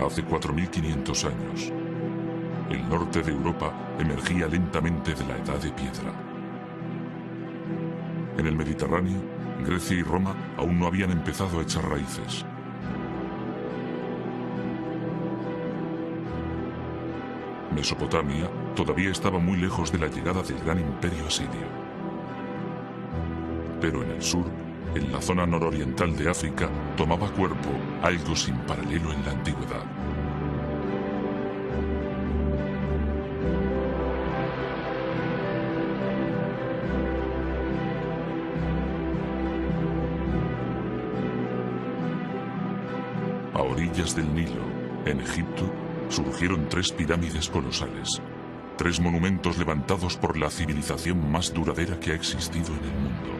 Hace 4500 años, el norte de Europa emergía lentamente de la Edad de Piedra. En el Mediterráneo, Grecia y Roma aún no habían empezado a echar raíces. Mesopotamia todavía estaba muy lejos de la llegada del gran imperio asirio. Pero en el sur, en la zona nororiental de África, tomaba cuerpo algo sin paralelo en la antigüedad. A orillas del Nilo, en Egipto, surgieron 3 pirámides colosales, 3 monumentos levantados por la civilización más duradera que ha existido en el mundo.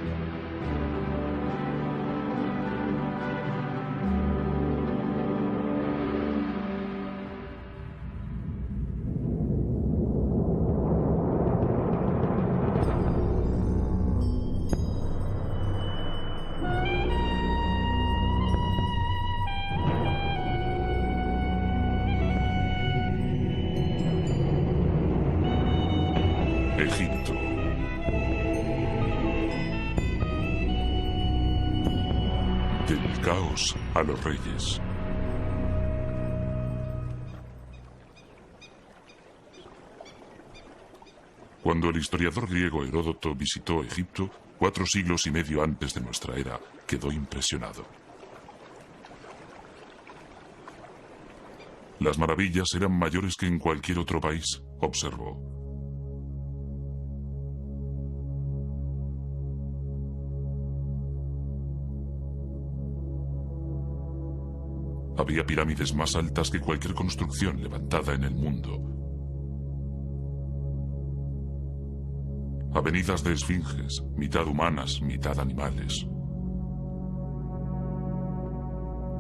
Egipto. Del caos a los reyes. Cuando el historiador griego Heródoto visitó Egipto, 4 siglos y medio antes de nuestra era, quedó impresionado. Las maravillas eran mayores que en cualquier otro país, observó. Había pirámides más altas que cualquier construcción levantada en el mundo. Avenidas de esfinges, mitad humanas, mitad animales.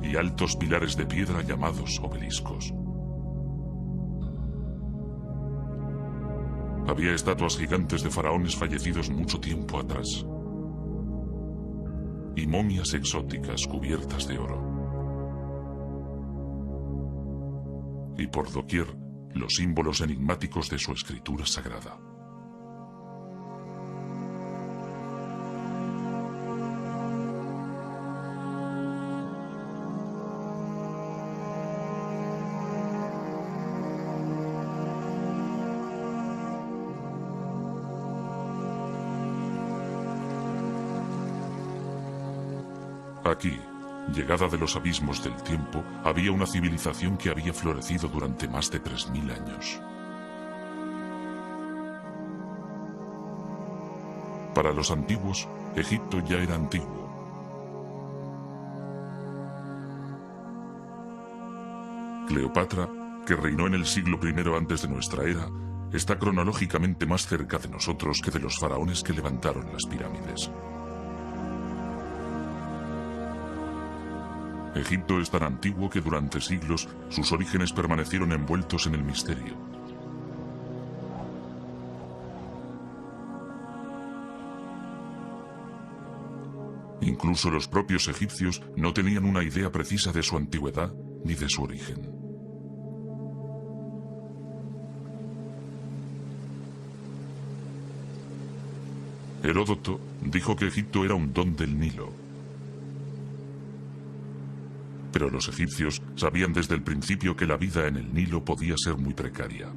Y altos pilares de piedra llamados obeliscos. Había estatuas gigantes de faraones fallecidos mucho tiempo atrás. Y momias exóticas cubiertas de oro. Y por doquier, los símbolos enigmáticos de su escritura sagrada. Aquí, llegada de los abismos del tiempo, había una civilización que había florecido durante más de 3000 años. Para los antiguos, Egipto ya era antiguo. Cleopatra, que reinó en el siglo I antes de nuestra era, está cronológicamente más cerca de nosotros que de los faraones que levantaron las pirámides. Egipto es tan antiguo que durante siglos sus orígenes permanecieron envueltos en el misterio. Incluso los propios egipcios no tenían una idea precisa de su antigüedad ni de su origen. Heródoto dijo que Egipto era un don del Nilo. Pero los egipcios sabían desde el principio que la vida en el Nilo podía ser muy precaria.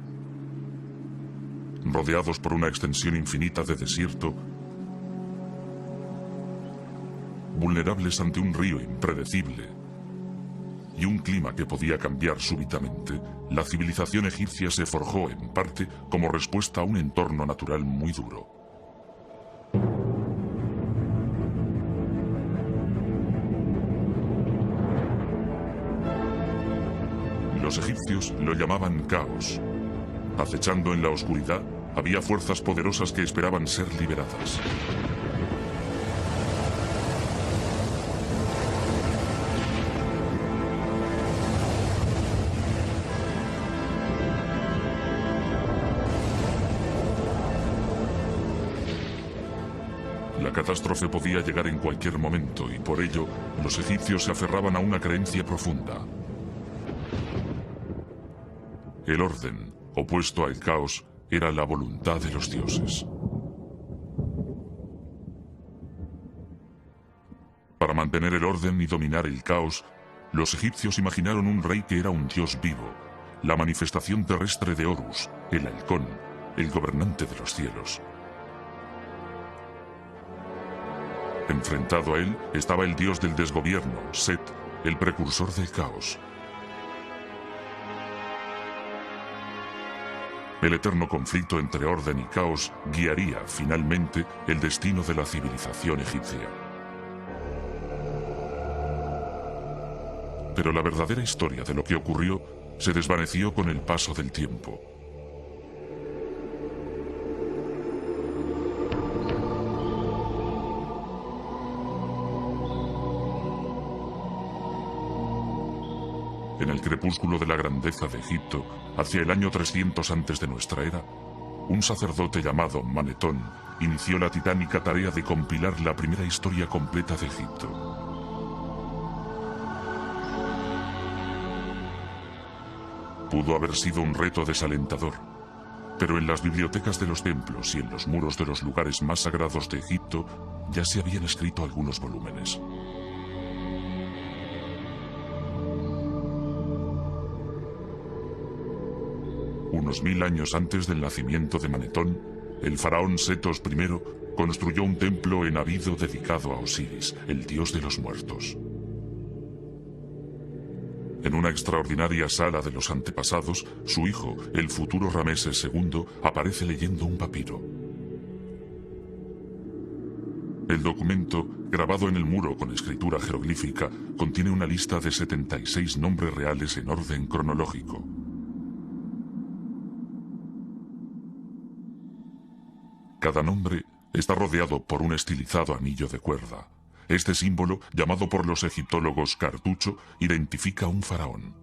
Rodeados por una extensión infinita de desierto, vulnerables ante un río impredecible y un clima que podía cambiar súbitamente, la civilización egipcia se forjó en parte como respuesta a un entorno natural muy duro. Los egipcios lo llamaban caos. Acechando en la oscuridad, había fuerzas poderosas que esperaban ser liberadas. La catástrofe podía llegar en cualquier momento y por ello los egipcios se aferraban a una creencia profunda. El orden, opuesto al caos, era la voluntad de los dioses. Para mantener el orden y dominar el caos, los egipcios imaginaron un rey que era un dios vivo, la manifestación terrestre de Horus, el halcón, el gobernante de los cielos. Enfrentado a él estaba el dios del desgobierno, Set, el precursor del caos. El eterno conflicto entre orden y caos guiaría, finalmente, el destino de la civilización egipcia. Pero la verdadera historia de lo que ocurrió se desvaneció con el paso del tiempo. En el crepúsculo de la grandeza de Egipto, hacia el año 300 antes de nuestra era, un sacerdote llamado Manetón inició la titánica tarea de compilar la primera historia completa de Egipto. Pudo haber sido un reto desalentador, pero en las bibliotecas de los templos y en los muros de los lugares más sagrados de Egipto ya se habían escrito algunos volúmenes. Unos 1000 años antes del nacimiento de Manetón, el faraón Setos I construyó un templo en Abido dedicado a Osiris, el dios de los muertos. En una extraordinaria sala de los antepasados, su hijo, el futuro Rameses II, aparece leyendo un papiro. El documento, grabado en el muro con escritura jeroglífica, contiene una lista de 76 nombres reales en orden cronológico. Cada nombre está rodeado por un estilizado anillo de cuerda. Este símbolo, llamado por los egiptólogos cartucho, identifica a un faraón.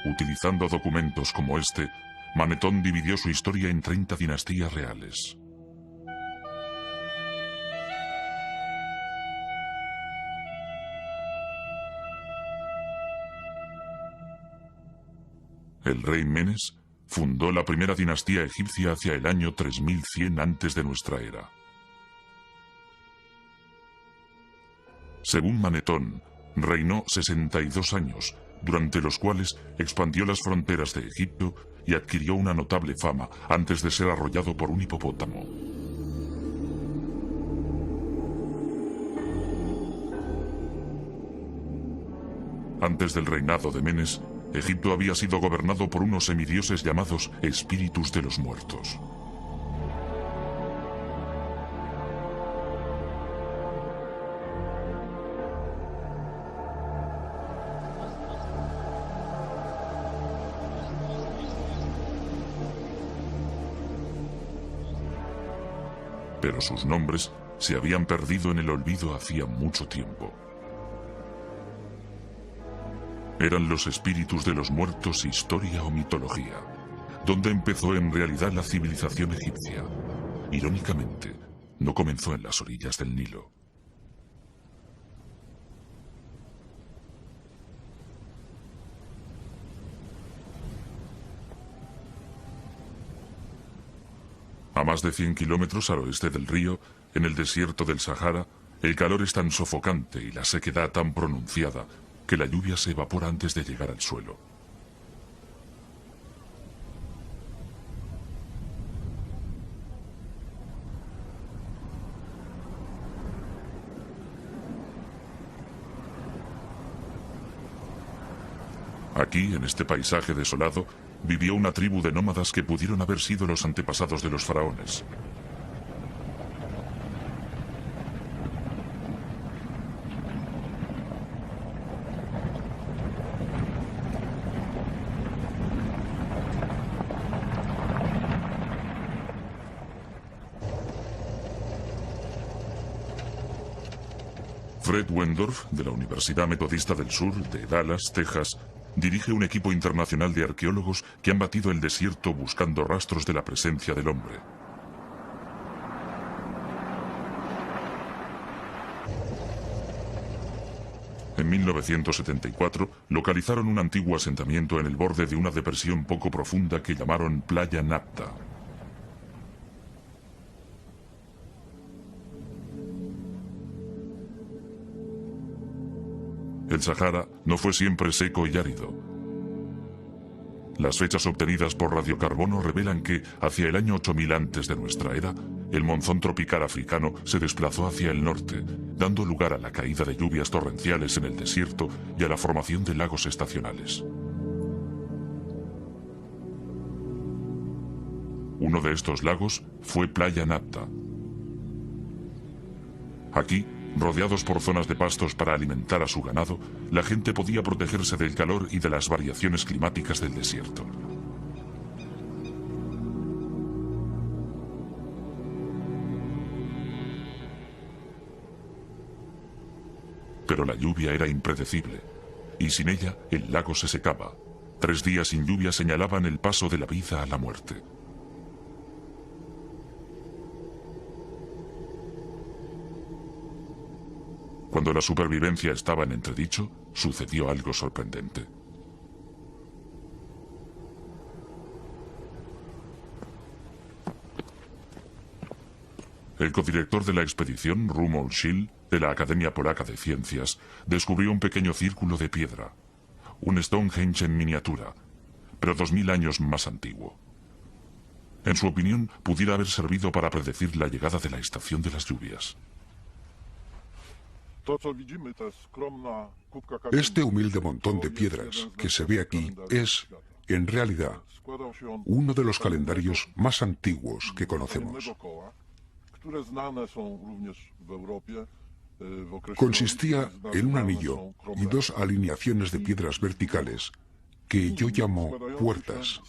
Utilizando documentos como este, Manetón dividió su historia en 30 dinastías reales. El rey Menes fundó la primera dinastía egipcia hacia el año 3100 antes de nuestra era. Según Manetón, reinó 62 años, durante los cuales expandió las fronteras de Egipto y adquirió una notable fama antes de ser arrollado por un hipopótamo. Antes del reinado de Menes, Egipto había sido gobernado por unos semidioses llamados espíritus de los muertos. Pero sus nombres se habían perdido en el olvido hacía mucho tiempo. ¿Eran los espíritus de los muertos historia o mitología? ¿Dónde empezó en realidad la civilización egipcia? Irónicamente, no comenzó en las orillas del Nilo. A más de 100 kilómetros al oeste del río, en el desierto del Sahara, el calor es tan sofocante y la sequedad tan pronunciada que la lluvia se evapora antes de llegar al suelo. Aquí, en este paisaje desolado, vivió una tribu de nómadas que pudieron haber sido los antepasados de los faraones. Fred Wendorf, de la Universidad Metodista del Sur de Dallas, Texas, dirige un equipo internacional de arqueólogos que han batido el desierto buscando rastros de la presencia del hombre. En 1974 localizaron un antiguo asentamiento en el borde de una depresión poco profunda que llamaron Playa Napta. El Sahara no fue siempre seco y árido. Las fechas obtenidas por radiocarbono revelan que, hacia el año 8000 antes de nuestra era, el monzón tropical africano se desplazó hacia el norte, dando lugar a la caída de lluvias torrenciales en el desierto y a la formación de lagos estacionales. Uno de estos lagos fue Playa Napta. Aquí, rodeados por zonas de pastos para alimentar a su ganado, la gente podía protegerse del calor y de las variaciones climáticas del desierto. Pero la lluvia era impredecible, y sin ella el lago se secaba. 3 días sin lluvia señalaban el paso de la vida a la muerte. Cuando la supervivencia estaba en entredicho, sucedió algo sorprendente. El codirector de la expedición, Romuald Schill, de la Academia Polaca de Ciencias, descubrió un pequeño círculo de piedra, un Stonehenge en miniatura, pero 2000 años más antiguo. En su opinión, pudiera haber servido para predecir la llegada de la estación de las lluvias. Este humilde montón de piedras que se ve aquí es, en realidad, uno de los calendarios más antiguos que conocemos. Consistía en un anillo y 2 alineaciones de piedras verticales que yo llamo puertas.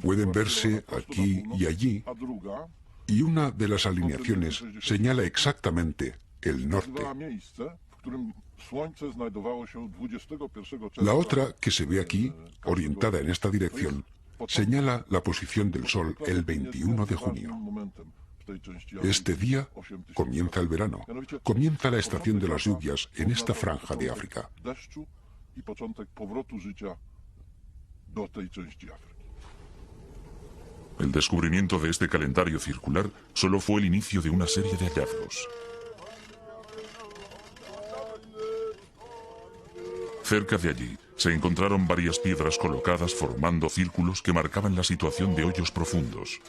Pueden verse aquí y allí, y una de las alineaciones señala exactamente el norte. La otra, que se ve aquí, orientada en esta dirección, señala la posición del Sol el 21 de junio. Este día comienza el verano, comienza la estación de las lluvias en esta franja de África. El descubrimiento de este calendario circular solo fue el inicio de una serie de hallazgos. Cerca de allí se encontraron varias piedras colocadas formando círculos que marcaban la situación de hoyos profundos.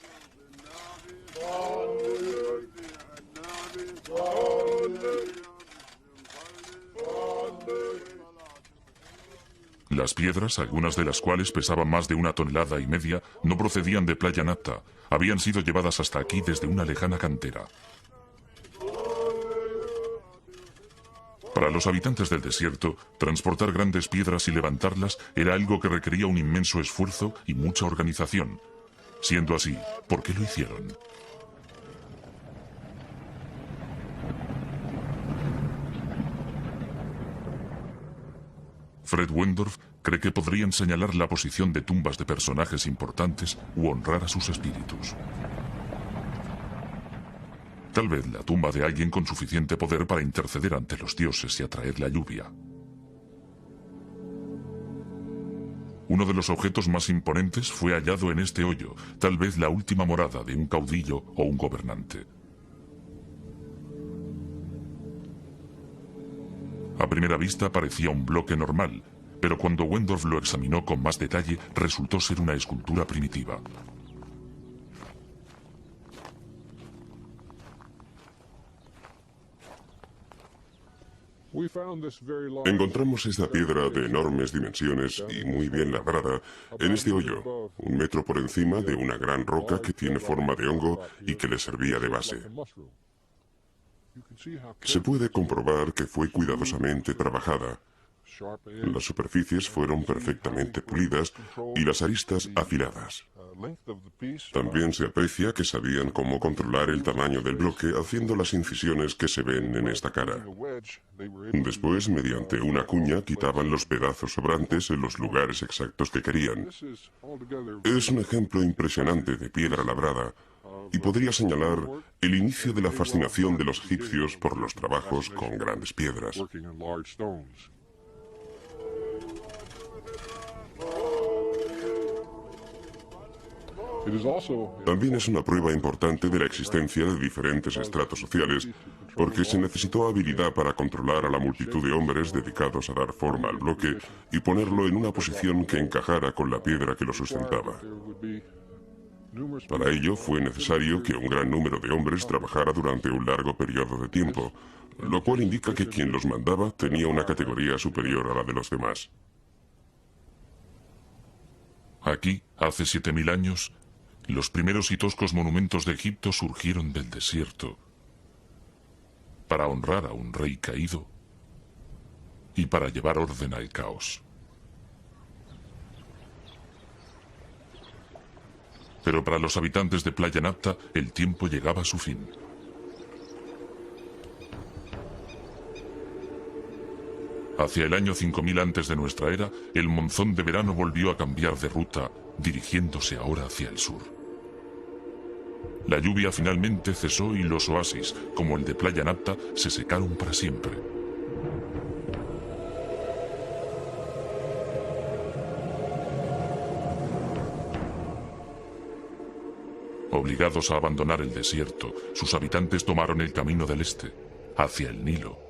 Las piedras, algunas de las cuales pesaban más de 1,5 toneladas, no procedían de Playa Napta, habían sido llevadas hasta aquí desde una lejana cantera. Para los habitantes del desierto, transportar grandes piedras y levantarlas era algo que requería un inmenso esfuerzo y mucha organización. Siendo así, ¿por qué lo hicieron? Fred Wendorf cree que podrían señalar la posición de tumbas de personajes importantes u honrar a sus espíritus. Tal vez la tumba de alguien con suficiente poder para interceder ante los dioses y atraer la lluvia. Uno de los objetos más imponentes fue hallado en este hoyo, tal vez la última morada de un caudillo o un gobernante. A primera vista parecía un bloque normal, pero cuando Wendorf lo examinó con más detalle, resultó ser una escultura primitiva. Encontramos esta piedra de enormes dimensiones y muy bien labrada en este hoyo, 1 metro por encima de una gran roca que tiene forma de hongo y que le servía de base. Se puede comprobar que fue cuidadosamente trabajada. Las superficies fueron perfectamente pulidas y las aristas afiladas. También se aprecia que sabían cómo controlar el tamaño del bloque haciendo las incisiones que se ven en esta cara. Después, mediante una cuña, quitaban los pedazos sobrantes en los lugares exactos que querían. Es un ejemplo impresionante de piedra labrada y podría señalar el inicio de la fascinación de los egipcios por los trabajos con grandes piedras. También es una prueba importante de la existencia de diferentes estratos sociales, porque se necesitó habilidad para controlar a la multitud de hombres dedicados a dar forma al bloque y ponerlo en una posición que encajara con la piedra que lo sustentaba. Para ello fue necesario que un gran número de hombres trabajara durante un largo periodo de tiempo, lo cual indica que quien los mandaba tenía una categoría superior a la de los demás. Aquí, hace 7000 años, los primeros y toscos monumentos de Egipto surgieron del desierto para honrar a un rey caído y para llevar orden al caos. Pero para los habitantes de Playa Napta, el tiempo llegaba a su fin. Hacia el año 5000 antes de nuestra era, el monzón de verano volvió a cambiar de ruta, dirigiéndose ahora hacia el sur. La lluvia finalmente cesó y los oasis, como el de Playa Napta, se secaron para siempre. Obligados a abandonar el desierto, sus habitantes tomaron el camino del este, hacia el Nilo.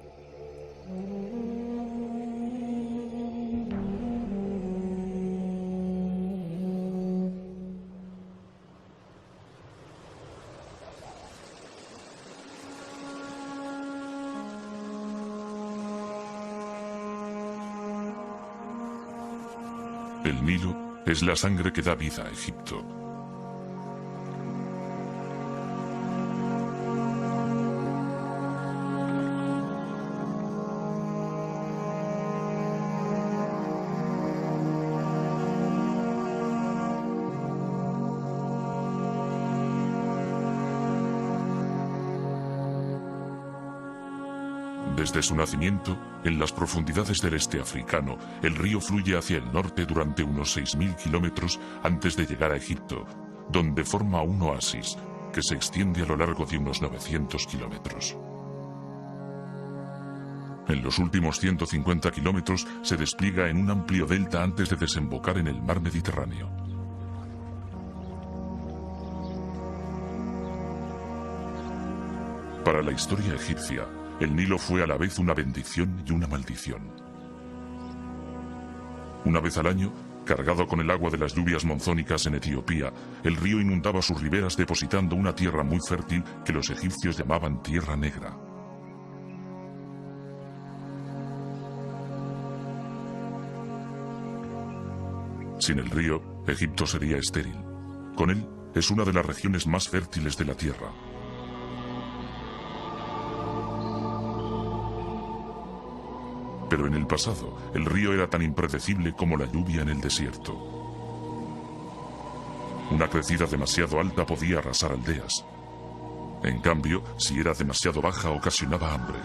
El Nilo es la sangre que da vida a Egipto. Desde su nacimiento, en las profundidades del este africano, el río fluye hacia el norte durante unos 6000 kilómetros antes de llegar a Egipto, donde forma un oasis que se extiende a lo largo de unos 900 kilómetros. En los últimos 150 kilómetros se despliega en un amplio delta antes de desembocar en el mar Mediterráneo. Para la historia egipcia, el Nilo fue a la vez una bendición y una maldición. Una vez al año, cargado con el agua de las lluvias monzónicas en Etiopía, el río inundaba sus riberas depositando una tierra muy fértil que los egipcios llamaban Tierra Negra. Sin el río, Egipto sería estéril. Con él, es una de las regiones más fértiles de la tierra. Pero en el pasado, el río era tan impredecible como la lluvia en el desierto. Una crecida demasiado alta podía arrasar aldeas. En cambio, si era demasiado baja, ocasionaba hambre.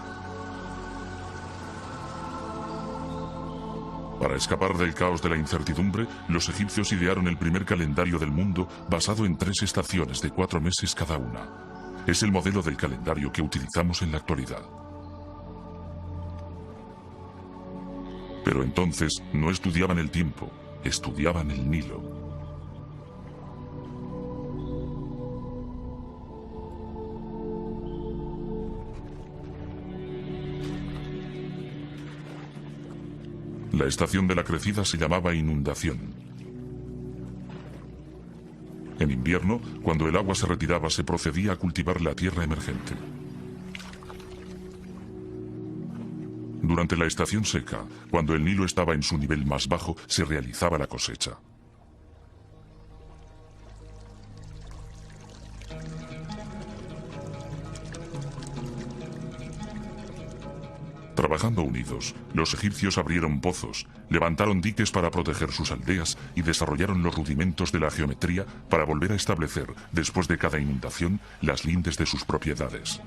Para escapar del caos de la incertidumbre, los egipcios idearon el primer calendario del mundo basado en 3 estaciones de 4 meses cada una. Es el modelo del calendario que utilizamos en la actualidad. Pero entonces no estudiaban el tiempo, estudiaban el Nilo. La estación de la crecida se llamaba inundación. En invierno, cuando el agua se retiraba, se procedía a cultivar la tierra emergente. Durante la estación seca, cuando el Nilo estaba en su nivel más bajo, se realizaba la cosecha. Trabajando unidos, los egipcios abrieron pozos, levantaron diques para proteger sus aldeas y desarrollaron los rudimentos de la geometría para volver a establecer, después de cada inundación, las lindes de sus propiedades.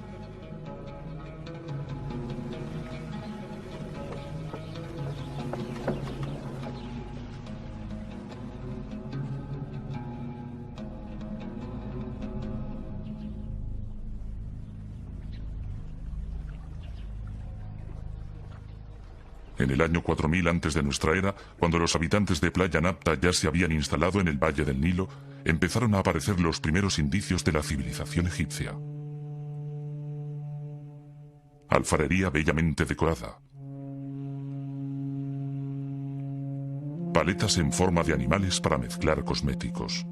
En el año 4000 antes de nuestra era, cuando los habitantes de Playa Napta ya se habían instalado en el valle del Nilo, empezaron a aparecer los primeros indicios de la civilización egipcia. Alfarería bellamente decorada. Paletas en forma de animales para mezclar cosméticos.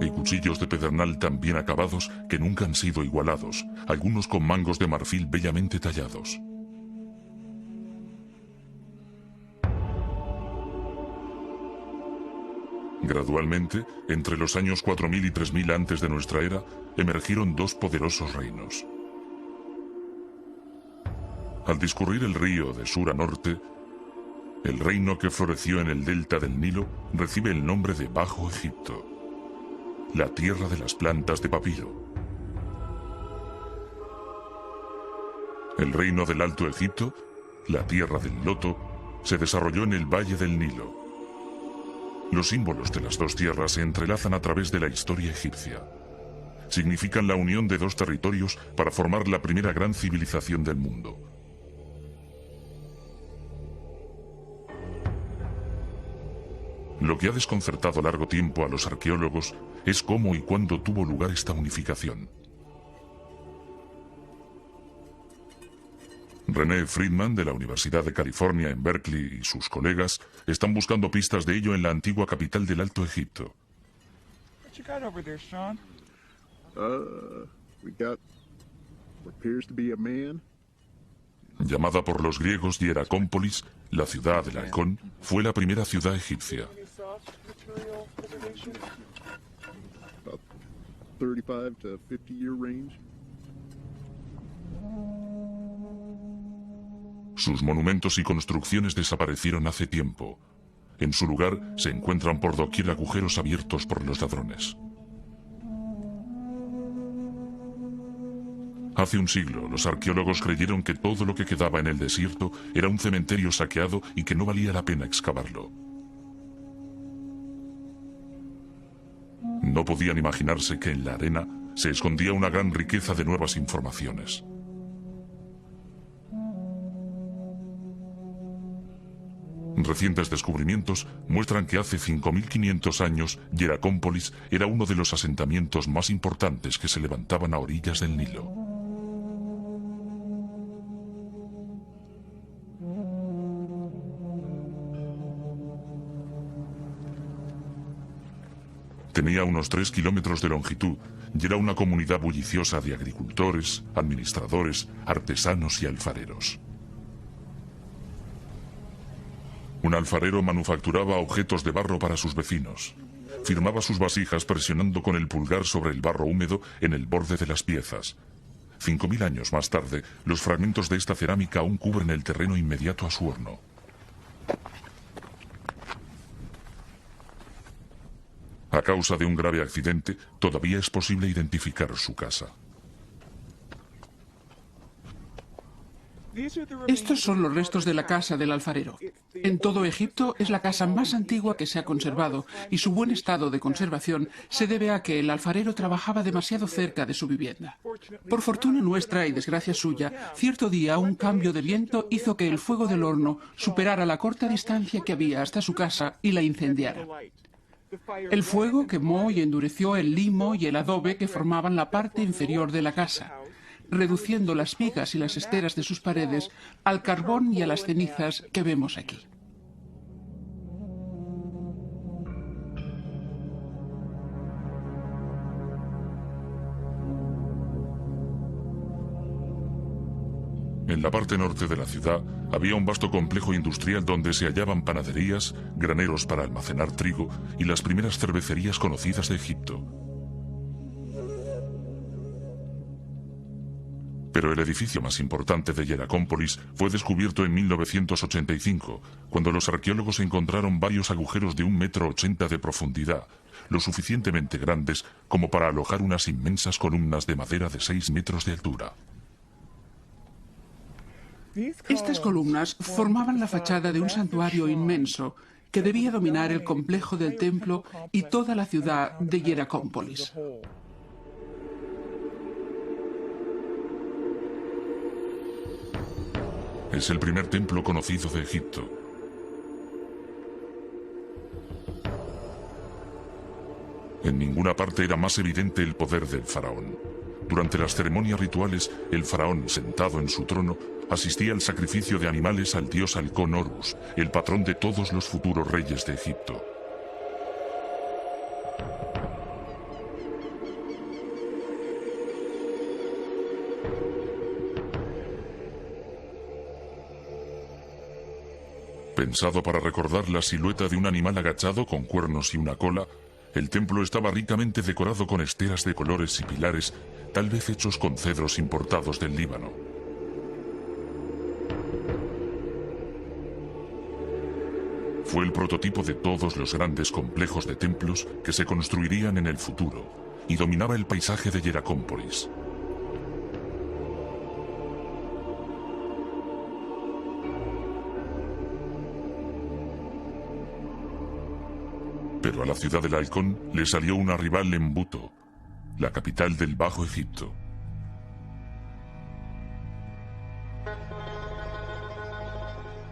Y cuchillos de pedernal tan bien acabados que nunca han sido igualados, algunos con mangos de marfil bellamente tallados. Gradualmente, entre los años 4000 y 3000 antes de nuestra era, emergieron dos poderosos reinos. Al discurrir el río de sur a norte, el reino que floreció en el delta del Nilo recibe el nombre de Bajo Egipto, la tierra de las plantas de papiro. El reino del Alto Egipto, la tierra del loto, se desarrolló en el valle del Nilo. Los símbolos de las dos tierras se entrelazan a través de la historia egipcia. Significan la unión de dos territorios para formar la primera gran civilización del mundo. Lo que ha desconcertado largo tiempo a los arqueólogos es cómo y cuándo tuvo lugar esta unificación. René Friedman, de la Universidad de California en Berkeley, y sus colegas están buscando pistas de ello en la antigua capital del Alto Egipto. Llamada por los griegos Hieracómpolis, la ciudad del halcón fue la primera ciudad egipcia. Sus monumentos y construcciones desaparecieron hace tiempo. En su lugar se encuentran por doquier agujeros abiertos por los ladrones. Hace un siglo, los arqueólogos creyeron que todo lo que quedaba en el desierto era un cementerio saqueado y que no valía la pena excavarlo. No podían imaginarse que en la arena se escondía una gran riqueza de nuevas informaciones. Recientes descubrimientos muestran que hace 5500 años Hieracómpolis era uno de los asentamientos más importantes que se levantaban a orillas del Nilo. Tenía unos 3 kilómetros de longitud y era una comunidad bulliciosa de agricultores, administradores, artesanos y alfareros. Un alfarero manufacturaba objetos de barro para sus vecinos. Firmaba sus vasijas presionando con el pulgar sobre el barro húmedo en el borde de las piezas. 5000 años más tarde, los fragmentos de esta cerámica aún cubren el terreno inmediato a su horno. A causa de un grave accidente, todavía es posible identificar su casa. Estos son los restos de la casa del alfarero. En todo Egipto es la casa más antigua que se ha conservado y su buen estado de conservación se debe a que el alfarero trabajaba demasiado cerca de su vivienda. Por fortuna nuestra y desgracia suya, cierto día un cambio de viento hizo que el fuego del horno superara la corta distancia que había hasta su casa y la incendiara. El fuego quemó y endureció el limo y el adobe que formaban la parte inferior de la casa, reduciendo las vigas y las esteras de sus paredes al carbón y a las cenizas que vemos aquí. En la parte norte de la ciudad había un vasto complejo industrial donde se hallaban panaderías, graneros para almacenar trigo y las primeras cervecerías conocidas de Egipto. Pero el edificio más importante de Hieracómpolis fue descubierto en 1985, cuando los arqueólogos encontraron varios agujeros de 1,80 m de profundidad, lo suficientemente grandes como para alojar unas inmensas columnas de madera de 6 metros de altura. Estas columnas formaban la fachada de un santuario inmenso que debía dominar el complejo del templo y toda la ciudad de Hieracómpolis. Es el primer templo conocido de Egipto. En ninguna parte era más evidente el poder del faraón. Durante las ceremonias rituales, el faraón, sentado en su trono, asistía al sacrificio de animales al dios halcón Horus, el patrón de todos los futuros reyes de Egipto. Pensado para recordar la silueta de un animal agachado con cuernos y una cola, el templo estaba ricamente decorado con esteras de colores y pilares, tal vez hechos con cedros importados del Líbano. Fue el prototipo de todos los grandes complejos de templos que se construirían en el futuro y dominaba el paisaje de Hieracómpolis. Pero a la ciudad del halcón le salió una rival en Buto, la capital del Bajo Egipto.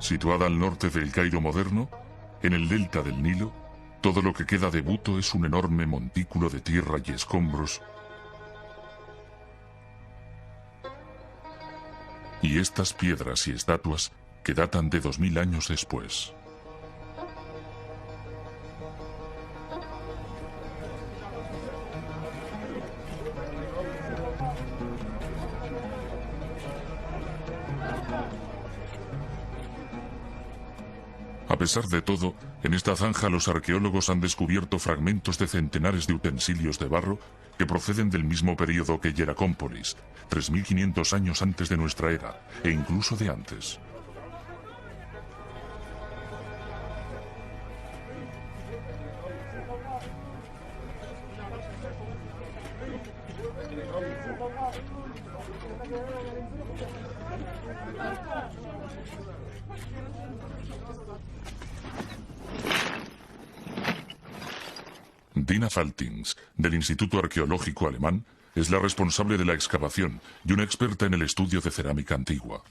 Situada al norte del Cairo moderno, en el delta del Nilo, todo lo que queda de Buto es un enorme montículo de tierra y escombros. Y estas piedras y estatuas que datan de 2000 años después. A pesar de todo, en esta zanja los arqueólogos han descubierto fragmentos de centenares de utensilios de barro que proceden del mismo periodo que Hieracómpolis, 3500 años antes de nuestra era, e incluso de antes. Dina Faltings, del Instituto Arqueológico Alemán, es la responsable de la excavación y una experta en el estudio de cerámica antigua.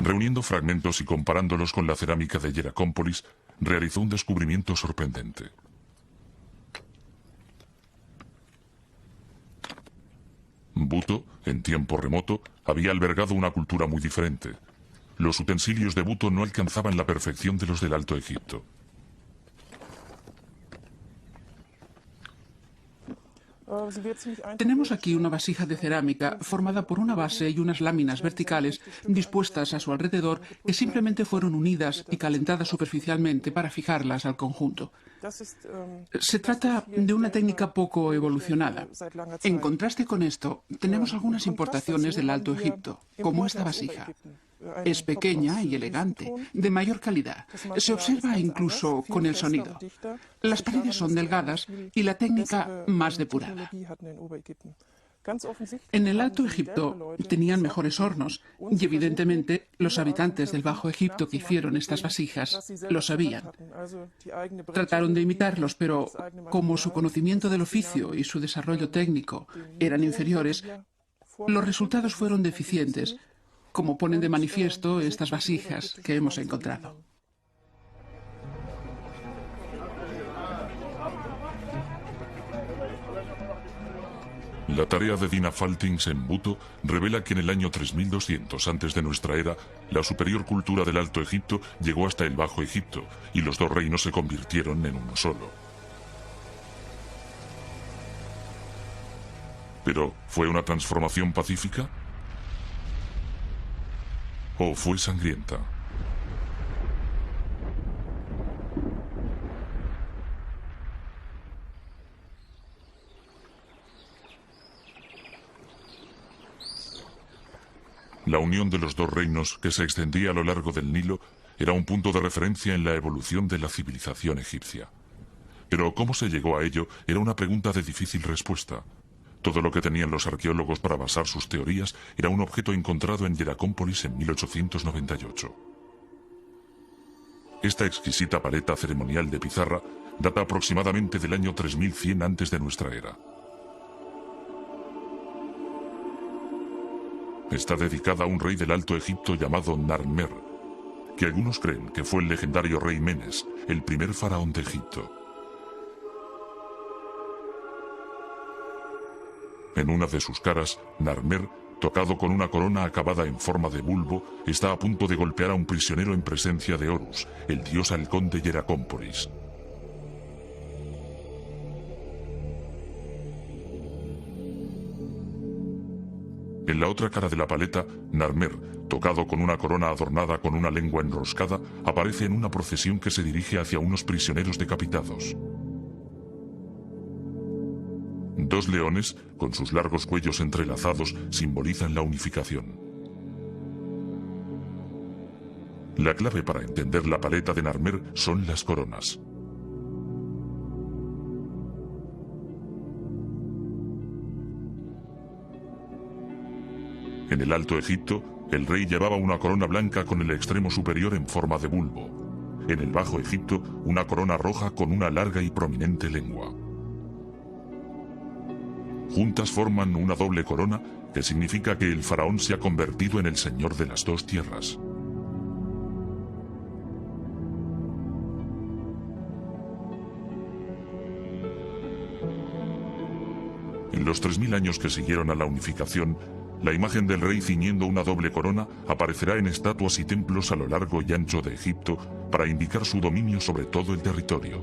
Reuniendo fragmentos y comparándolos con la cerámica de Hieracómpolis, realizó un descubrimiento sorprendente. Buto, en tiempo remoto, había albergado una cultura muy diferente. Los utensilios de Buto no alcanzaban la perfección de los del Alto Egipto. Tenemos aquí una vasija de cerámica formada por una base y unas láminas verticales dispuestas a su alrededor que simplemente fueron unidas y calentadas superficialmente para fijarlas al conjunto. Se trata de una técnica poco evolucionada. En contraste con esto, tenemos algunas importaciones del Alto Egipto, como esta vasija. Es pequeña y elegante, de mayor calidad. Se observa incluso con el sonido. Las paredes son delgadas y la técnica más depurada. En el Alto Egipto tenían mejores hornos y evidentemente los habitantes del Bajo Egipto que hicieron estas vasijas lo sabían. Trataron de imitarlos, pero como su conocimiento del oficio y su desarrollo técnico eran inferiores, los resultados fueron deficientes, como ponen de manifiesto estas vasijas que hemos encontrado. La tarea de Dina Faltings en Buto revela que en el año 3200 antes de nuestra era, la superior cultura del Alto Egipto llegó hasta el Bajo Egipto y los dos reinos se convirtieron en uno solo. ¿Pero fue una transformación pacífica? ¿O fue sangrienta? La unión de los dos reinos, que se extendía a lo largo del Nilo, era un punto de referencia en la evolución de la civilización egipcia. Pero cómo se llegó a ello era una pregunta de difícil respuesta. Todo lo que tenían los arqueólogos para basar sus teorías era un objeto encontrado en Hieracómpolis en 1898. Esta exquisita paleta ceremonial de pizarra data aproximadamente del año 3100 antes de nuestra era. Está dedicada a un rey del Alto Egipto llamado Narmer, que algunos creen que fue el legendario rey Menes, el primer faraón de Egipto. En una de sus caras, Narmer, tocado con una corona acabada en forma de bulbo, está a punto de golpear a un prisionero en presencia de Horus, el dios halcón de Hieracómpolis. En la otra cara de la paleta, Narmer, tocado con una corona adornada con una lengua enroscada, aparece en una procesión que se dirige hacia unos prisioneros decapitados. Dos leones, con sus largos cuellos entrelazados, simbolizan la unificación. La clave para entender la paleta de Narmer son las coronas. En el Alto Egipto, el rey llevaba una corona blanca con el extremo superior en forma de bulbo. En el Bajo Egipto, una corona roja con una larga y prominente lengua. Juntas forman una doble corona que significa que el faraón se ha convertido en el señor de las dos tierras. En los 3000 años que siguieron a la unificación, la imagen del rey ciñendo una doble corona aparecerá en estatuas y templos a lo largo y ancho de Egipto para indicar su dominio sobre todo el territorio.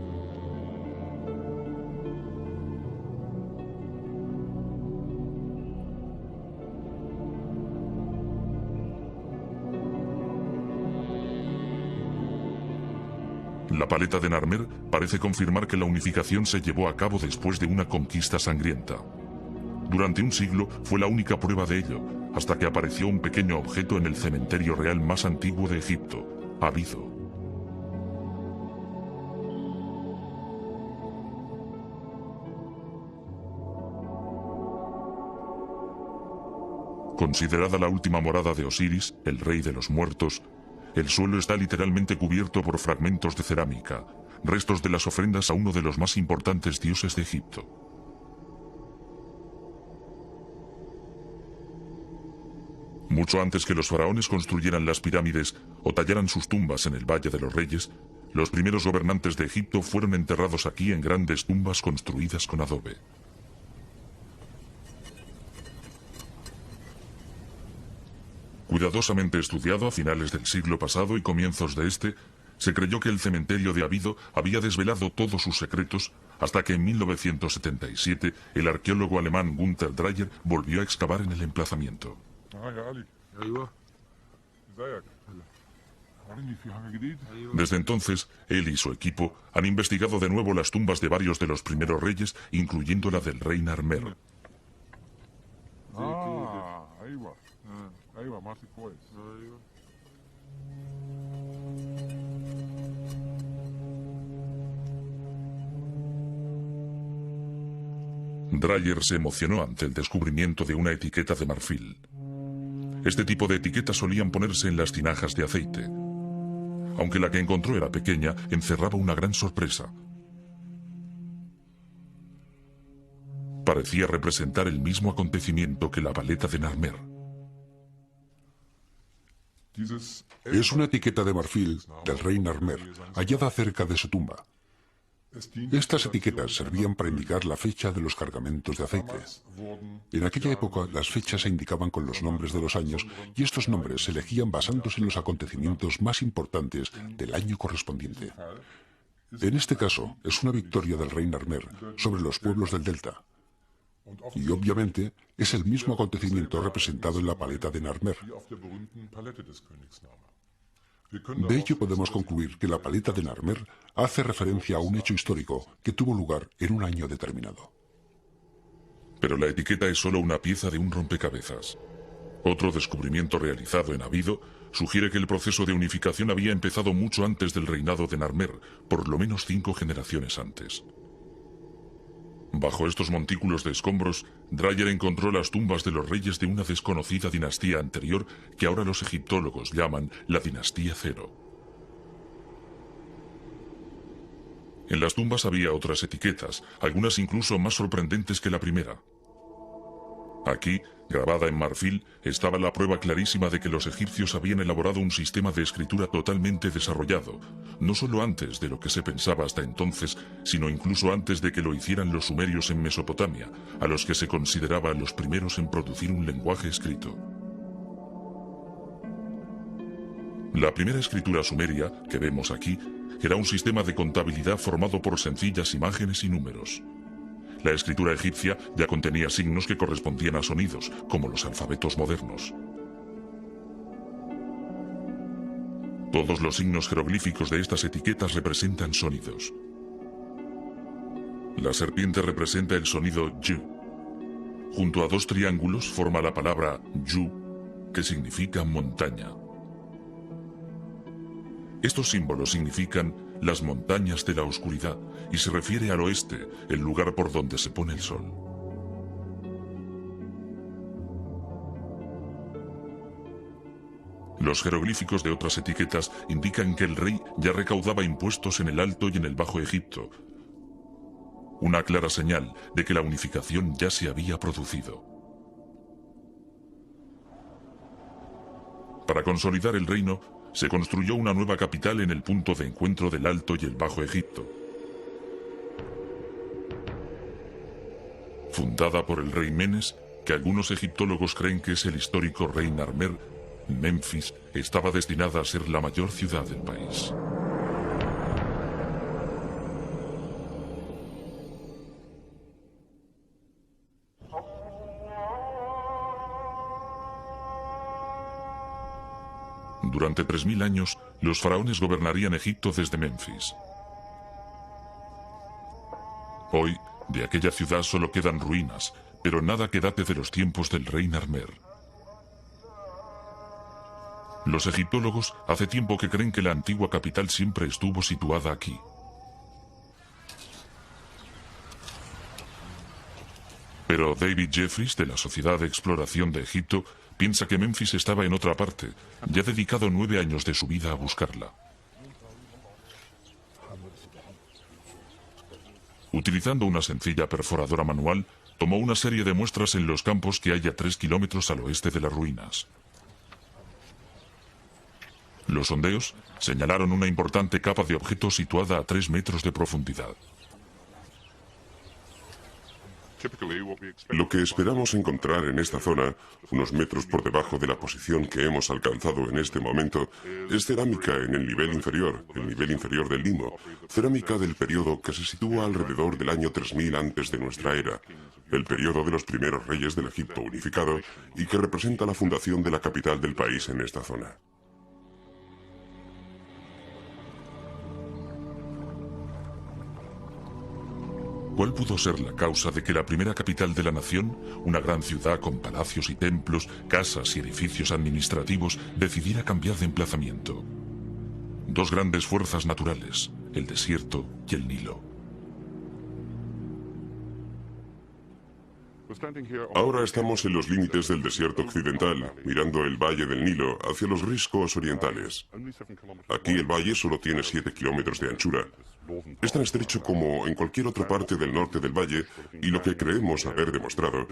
La paleta de Narmer parece confirmar que la unificación se llevó a cabo después de una conquista sangrienta. Durante un siglo fue la única prueba de ello, hasta que apareció un pequeño objeto en el cementerio real más antiguo de Egipto, Abido. Considerada la última morada de Osiris, el rey de los muertos, el suelo está literalmente cubierto por fragmentos de cerámica, restos de las ofrendas a uno de los más importantes dioses de Egipto. Mucho antes que los faraones construyeran las pirámides o tallaran sus tumbas en el Valle de los Reyes, los primeros gobernantes de Egipto fueron enterrados aquí en grandes tumbas construidas con adobe. Cuidadosamente estudiado a finales del siglo pasado y comienzos de este, se creyó que el cementerio de Abido había desvelado todos sus secretos hasta que en 1977 el arqueólogo alemán Günther Dreyer volvió a excavar en el emplazamiento. Desde entonces, él y su equipo han investigado de nuevo las tumbas de varios de los primeros reyes, incluyendo la del rey Narmer. Dreyer se emocionó ante el descubrimiento de una etiqueta de marfil. Este tipo de etiquetas solían ponerse en las tinajas de aceite. Aunque la que encontró era pequeña, encerraba una gran sorpresa. Parecía representar el mismo acontecimiento que la paleta de Narmer. Es una etiqueta de marfil del rey Narmer, hallada cerca de su tumba. Estas etiquetas servían para indicar la fecha de los cargamentos de aceite. En aquella época, las fechas se indicaban con los nombres de los años y estos nombres se elegían basándose en los acontecimientos más importantes del año correspondiente. En este caso, es una victoria del rey Narmer sobre los pueblos del delta. Y obviamente, es el mismo acontecimiento representado en la paleta de Narmer. De ello podemos concluir que la paleta de Narmer hace referencia a un hecho histórico que tuvo lugar en un año determinado. Pero la etiqueta es solo una pieza de un rompecabezas. Otro descubrimiento realizado en Abido sugiere que el proceso de unificación había empezado mucho antes del reinado de Narmer, por lo menos 5 generaciones antes. Bajo estos montículos de escombros, Dreyer encontró las tumbas de los reyes de una desconocida dinastía anterior que ahora los egiptólogos llaman la dinastía Cero. En las tumbas había otras etiquetas, algunas incluso más sorprendentes que la primera. Aquí, grabada en marfil, estaba la prueba clarísima de que los egipcios habían elaborado un sistema de escritura totalmente desarrollado, no solo antes de lo que se pensaba hasta entonces, sino incluso antes de que lo hicieran los sumerios en Mesopotamia, a los que se consideraba los primeros en producir un lenguaje escrito. La primera escritura sumeria, que vemos aquí, era un sistema de contabilidad formado por sencillas imágenes y números. La escritura egipcia ya contenía signos que correspondían a sonidos, como los alfabetos modernos. Todos los signos jeroglíficos de estas etiquetas representan sonidos. La serpiente representa el sonido Y. Junto a 2 triángulos forma la palabra Yu, que significa montaña. Estos símbolos significan las montañas de la oscuridad y se refiere al oeste, el lugar por donde se pone el sol. Los jeroglíficos de otras etiquetas indican que el rey ya recaudaba impuestos en el Alto y en el Bajo Egipto, una clara señal de que la unificación ya se había producido. Para consolidar el reino, se construyó una nueva capital en el punto de encuentro del Alto y el Bajo Egipto. Fundada por el rey Menes, que algunos egiptólogos creen que es el histórico rey Narmer, Memphis estaba destinada a ser la mayor ciudad del país. Durante 3000 años, los faraones gobernarían Egipto desde Memphis. Hoy, de aquella ciudad solo quedan ruinas, pero nada que date de los tiempos del rey Narmer. Los egiptólogos hace tiempo que creen que la antigua capital siempre estuvo situada aquí. Pero David Jeffries, de la Sociedad de Exploración de Egipto, piensa que Memphis estaba en otra parte, y ha dedicado 9 años de su vida a buscarla. Utilizando una sencilla perforadora manual, tomó una serie de muestras en los campos que hay a 3 kilómetros al oeste de las ruinas. Los sondeos señalaron una importante capa de objetos situada a 3 metros de profundidad. Lo que esperamos encontrar en esta zona, unos metros por debajo de la posición que hemos alcanzado en este momento, es cerámica en el nivel inferior del limo, cerámica del periodo que se sitúa alrededor del año 3000 antes de nuestra era, el periodo de los primeros reyes del Egipto unificado y que representa la fundación de la capital del país en esta zona. ¿Cuál pudo ser la causa de que la primera capital de la nación, una gran ciudad con palacios y templos, casas y edificios administrativos, decidiera cambiar de emplazamiento? 2 grandes fuerzas naturales, el desierto y el Nilo. Ahora estamos en los límites del desierto occidental, mirando el valle del Nilo hacia los riscos orientales. Aquí el valle solo tiene 7 kilómetros de anchura. Es tan estrecho como en cualquier otra parte del norte del valle, y lo que creemos haber demostrado,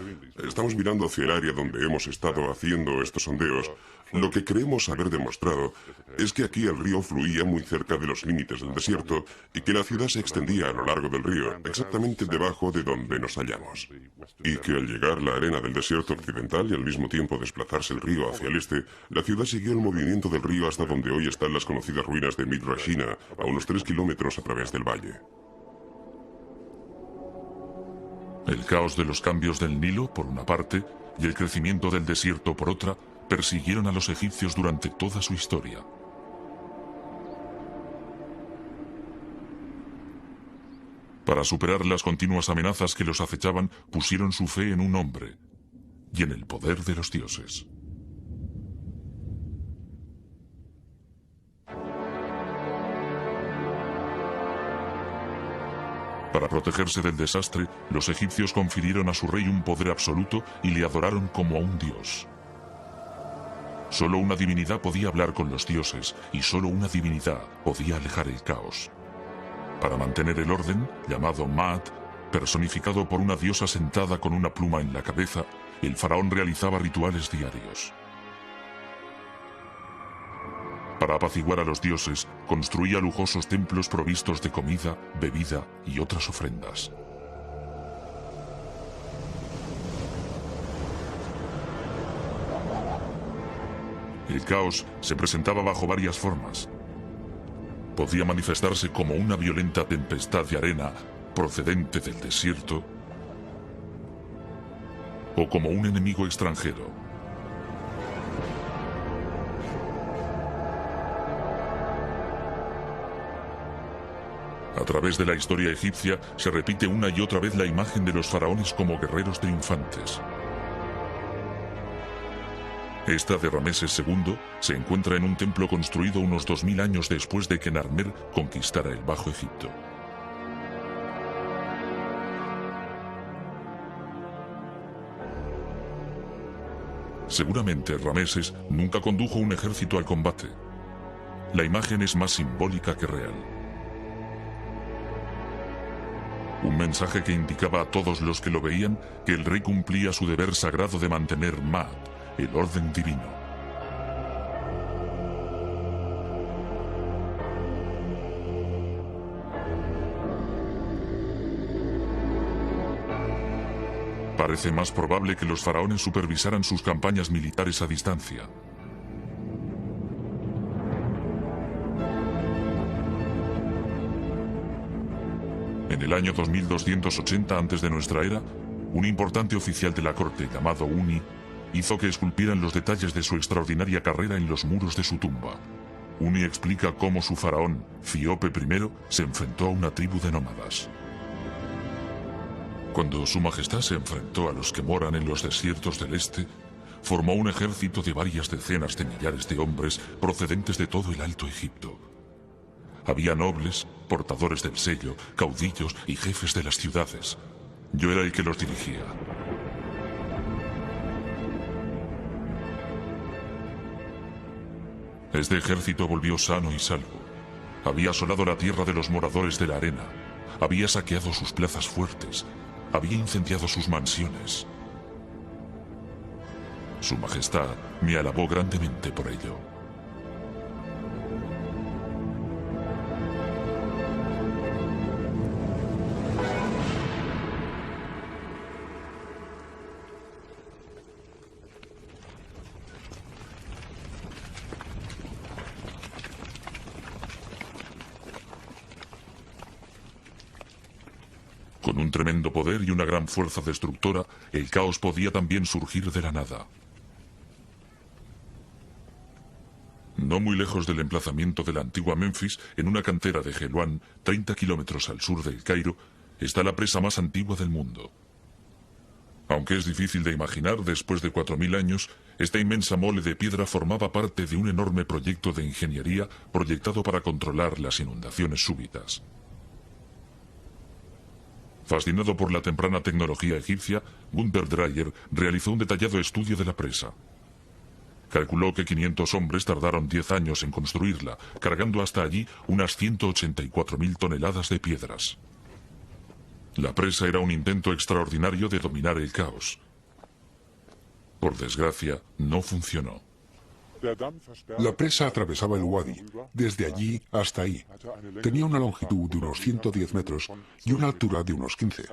estamos mirando hacia el área donde hemos estado haciendo estos sondeos, lo que creemos haber demostrado es que aquí el río fluía muy cerca de los límites del desierto y que la ciudad se extendía a lo largo del río, exactamente debajo de donde nos hallamos. Y que al llegar la arena del desierto occidental y al mismo tiempo desplazarse el río hacia el este, la ciudad siguió el movimiento del río hasta donde hoy están las conocidas ruinas de Midrashina, a unos 3 kilómetros a través del valle. El caos de los cambios del Nilo, por una parte, y el crecimiento del desierto, por otra, persiguieron a los egipcios durante toda su historia. Para superar las continuas amenazas que los acechaban, pusieron su fe en un hombre y en el poder de los dioses. Para protegerse del desastre, los egipcios confirieron a su rey un poder absoluto y le adoraron como a un dios. Solo una divinidad podía hablar con los dioses y solo una divinidad podía alejar el caos. Para mantener el orden, llamado Maat, personificado por una diosa sentada con una pluma en la cabeza, el faraón realizaba rituales diarios. Para apaciguar a los dioses, construía lujosos templos provistos de comida, bebida y otras ofrendas. El caos se presentaba bajo varias formas. Podía manifestarse como una violenta tempestad de arena procedente del desierto o como un enemigo extranjero. A través de la historia egipcia se repite una y otra vez la imagen de los faraones como guerreros triunfantes. Esta de Rameses II se encuentra en un templo construido unos 2000 años después de que Narmer conquistara el Bajo Egipto. Seguramente Rameses nunca condujo un ejército al combate. La imagen es más simbólica que real. Un mensaje que indicaba a todos los que lo veían que el rey cumplía su deber sagrado de mantener Maat, el orden divino. Parece más probable que los faraones supervisaran sus campañas militares a distancia. En el año 2280 antes de nuestra era, un importante oficial de la corte llamado Uni hizo que esculpieran los detalles de su extraordinaria carrera en los muros de su tumba. Uni explica cómo su faraón, Fiope I, se enfrentó a una tribu de nómadas. Cuando su majestad se enfrentó a los que moran en los desiertos del este, formó un ejército de varias decenas de millares de hombres procedentes de todo el Alto Egipto. Había nobles, portadores del sello, caudillos y jefes de las ciudades. Yo era el que los dirigía. Este ejército volvió sano y salvo. Había asolado la tierra de los moradores de la arena. Había saqueado sus plazas fuertes. Había incendiado sus mansiones. Su Majestad me alabó grandemente por ello. Con un tremendo poder y una gran fuerza destructora, el caos podía también surgir de la nada. No muy lejos del emplazamiento de la antigua Memphis, en una cantera de Helwan, 30 kilómetros al sur del Cairo, está la presa más antigua del mundo. Aunque es difícil de imaginar, después de 4000 años, esta inmensa mole de piedra formaba parte de un enorme proyecto de ingeniería proyectado para controlar las inundaciones súbitas. Fascinado por la temprana tecnología egipcia, Gunther Dreyer realizó un detallado estudio de la presa. Calculó que 500 hombres tardaron 10 años en construirla, cargando hasta allí unas 184.000 toneladas de piedras. La presa era un intento extraordinario de dominar el caos. Por desgracia, no funcionó. La presa atravesaba el Wadi, desde allí hasta ahí. Tenía una longitud de unos 110 metros y una altura de unos 15.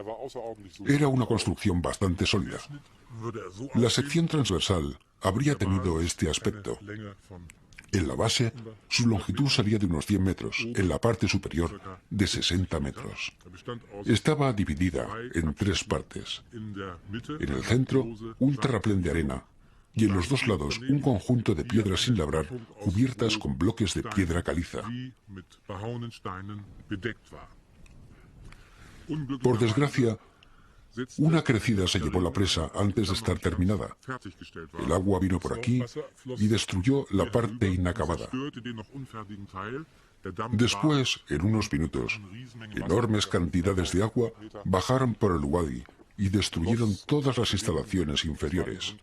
Era una construcción bastante sólida. La sección transversal habría tenido este aspecto. En la base, su longitud sería de unos 100 metros, en la parte superior de 60 metros. Estaba dividida en 3 partes. En el centro, un terraplén de arena, y en los 2 lados un conjunto de piedras sin labrar cubiertas con bloques de piedra caliza. Por desgracia, una crecida se llevó la presa antes de estar terminada. El agua vino por aquí y destruyó la parte inacabada. Después, en unos minutos, enormes cantidades de agua bajaron por el wadi y destruyeron todas las instalaciones inferiores.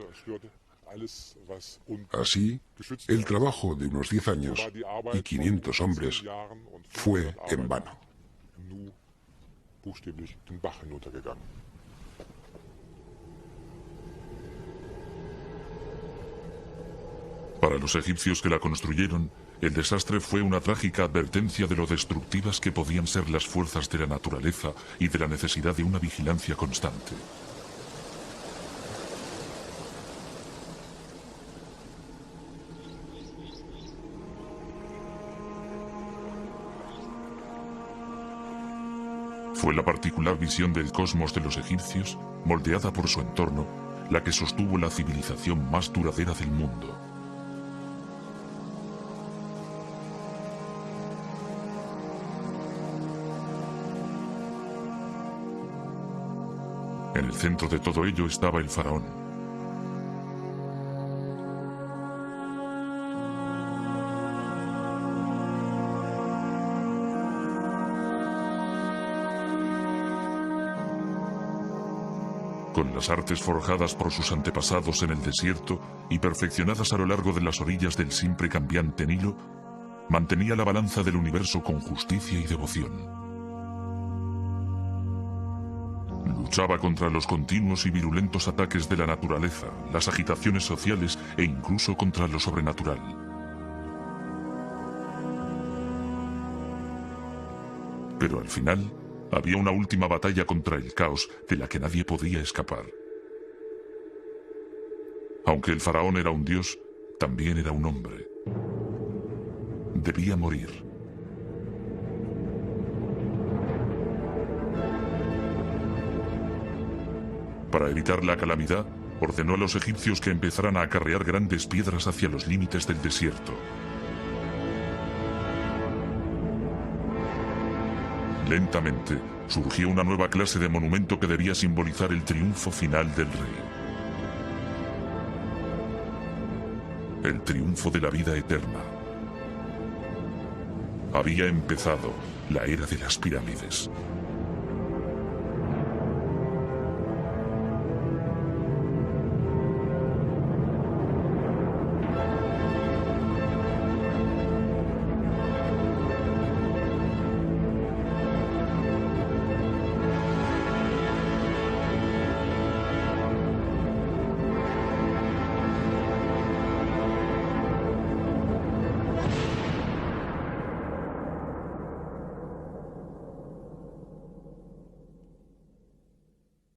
Así, el trabajo de unos 10 años y 500 hombres fue en vano. Para los egipcios que la construyeron, el desastre fue una trágica advertencia de lo destructivas que podían ser las fuerzas de la naturaleza y de la necesidad de una vigilancia constante. Fue la particular visión del cosmos de los egipcios, moldeada por su entorno, la que sostuvo la civilización más duradera del mundo. En el centro de todo ello estaba el faraón. Con las artes forjadas por sus antepasados en el desierto y perfeccionadas a lo largo de las orillas del siempre cambiante Nilo, mantenía la balanza del universo con justicia y devoción. Luchaba contra los continuos y virulentos ataques de la naturaleza, las agitaciones sociales e incluso contra lo sobrenatural. Pero al final, había una última batalla contra el caos de la que nadie podía escapar. Aunque el faraón era un dios, también era un hombre. Debía morir. Para evitar la calamidad, ordenó a los egipcios que empezaran a acarrear grandes piedras hacia los límites del desierto. Lentamente, surgió una nueva clase de monumento que debía simbolizar el triunfo final del rey. El triunfo de la vida eterna. Había empezado la era de las pirámides.